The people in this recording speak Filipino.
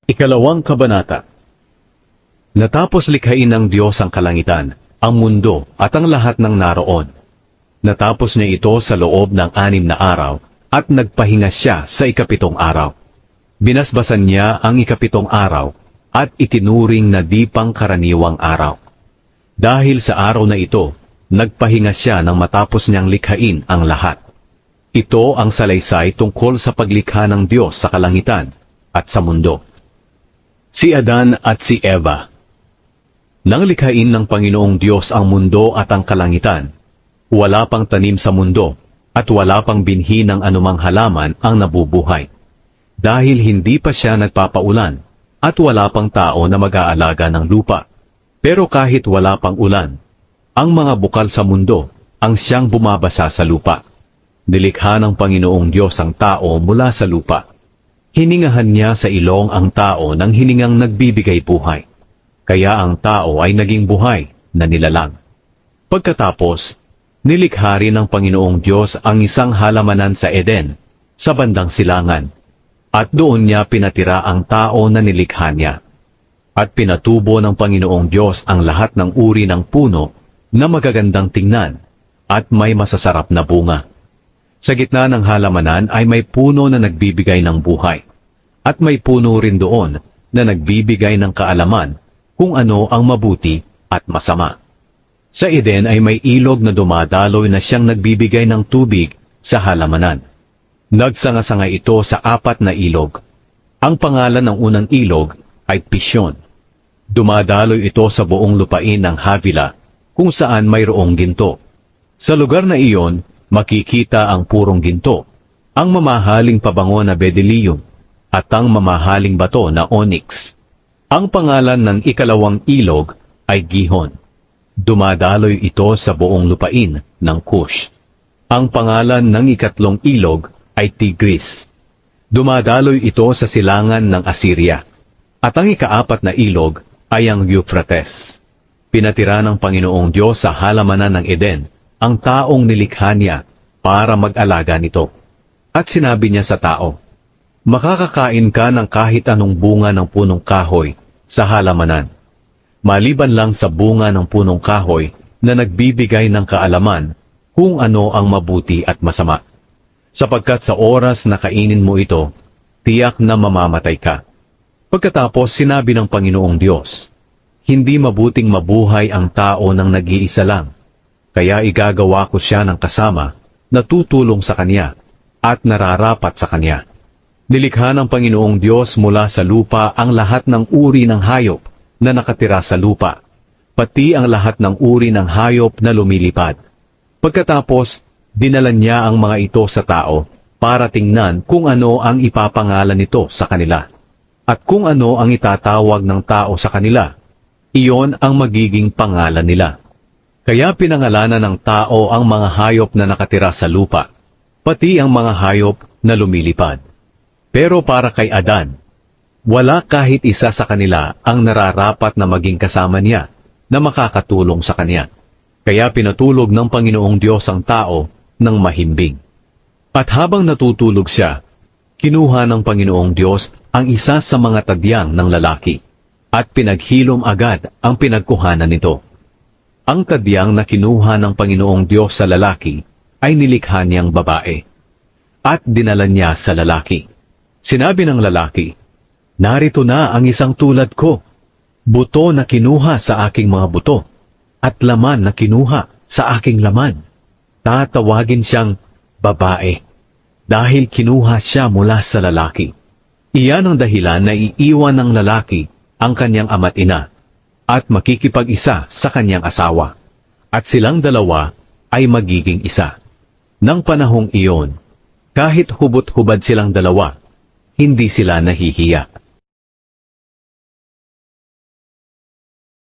Ikalawang kabanata. Natapos likhain ng Diyos ang kalangitan, ang mundo at ang lahat ng naroon. Natapos niya ito sa loob ng 6 na araw at nagpahinga siya sa ikapitong araw. Binasbasan niya ang ikapitong araw at itinuring na di pangkaraniwang araw. Dahil sa araw na ito, nagpahinga siya nang matapos niyang likhain ang lahat. Ito ang salaysay tungkol sa paglikha ng Diyos sa kalangitan at sa mundo. Si Adan at si Eva. Nang likhain ng Panginoong Diyos ang mundo at ang kalangitan, wala pang tanim sa mundo at wala pang binhi ng anumang halaman ang nabubuhay. Dahil hindi pa siya nagpapaulan at wala pang tao na mag-aalaga ng lupa. Pero kahit wala pang ulan, ang mga bukal sa mundo ang siyang bumabasa sa lupa. Nilikha ng Panginoong Diyos ang tao mula sa lupa. Hiningahan niya sa ilong ang tao ng hiningang nagbibigay buhay. Kaya ang tao ay naging buhay na nilalang. Pagkatapos, nilikha rin ng Panginoong Diyos ang isang halamanan sa Eden, sa bandang silangan. At doon niya pinatira ang tao na nilikha niya. At pinatubo ng Panginoong Diyos ang lahat ng uri ng puno na magagandang tingnan at may masasarap na bunga. Sa gitna ng halamanan ay may puno na nagbibigay ng buhay. At may puno rin doon na nagbibigay ng kaalaman kung ano ang mabuti at masama. Sa Eden ay may ilog na dumadaloy na siyang nagbibigay ng tubig sa halamanan. Nagsanga-sanga ito sa 4 na ilog. Ang pangalan ng unang ilog ay Pishon. Dumadaloy ito sa buong lupain ng Havila kung saan mayroong ginto. Sa lugar na iyon, makikita ang purong ginto, ang mamahaling pabango na bedylium, at ang mamahaling bato na onyx. Ang pangalan ng ikalawang ilog ay Gihon. Dumadaloy ito sa buong lupain ng Cush. Ang pangalan ng ikatlong ilog ay Tigris. Dumadaloy ito sa silangan ng Assyria. At ang ika-4 na ilog ay ang Euphrates. Pinatira ng Panginoong Diyos sa halamanan ng Eden ang taong nilikha niya para mag-alaga nito. At sinabi niya sa tao, makakakain ka ng kahit anong bunga ng punong kahoy sa halamanan, maliban lang sa bunga ng punong kahoy na nagbibigay ng kaalaman kung ano ang mabuti at masama. Sapagkat sa oras na kainin mo ito, tiyak na mamamatay ka. Pagkatapos sinabi ng Panginoong Diyos, hindi mabuting mabuhay ang tao ng nag-iisa lang, kaya igagawa ko siya ng kasama na tutulong sa kanya at nararapat sa kanya. Nilikha ng Panginoong Diyos mula sa lupa ang lahat ng uri ng hayop na nakatira sa lupa, pati ang lahat ng uri ng hayop na lumilipad. Pagkatapos, dinala niya ang mga ito sa tao para tingnan kung ano ang ipapangalan nito sa kanila. At kung ano ang itatawag ng tao sa kanila, iyon ang magiging pangalan nila. Kaya pinangalanan ng tao ang mga hayop na nakatira sa lupa, pati ang mga hayop na lumilipad. Pero para kay Adan, wala kahit isa sa kanila ang nararapat na maging kasama niya na makakatulong sa kanya. Kaya pinatulog ng Panginoong Diyos ang tao ng mahimbing. At habang natutulog siya, kinuha ng Panginoong Diyos ang isa sa mga tadyang ng lalaki at pinaghilom agad ang pinagkuhanan nito. Ang tadyang na kinuha ng Panginoong Diyos sa lalaki ay nilikha niyang babae at dinala niya sa lalaki. Sinabi ng lalaki, narito na ang isang tulad ko, buto na kinuha sa aking mga buto at laman na kinuha sa aking laman. Tatawagin siyang babae dahil kinuha siya mula sa lalaki. Iyan ang dahilan na iiwan ng lalaki ang kanyang ama't ina at makikipag-isa sa kanyang asawa, at silang dalawa ay magiging isa. Nang panahong iyon, kahit hubot-hubad silang dalawa, hindi sila nahihiya.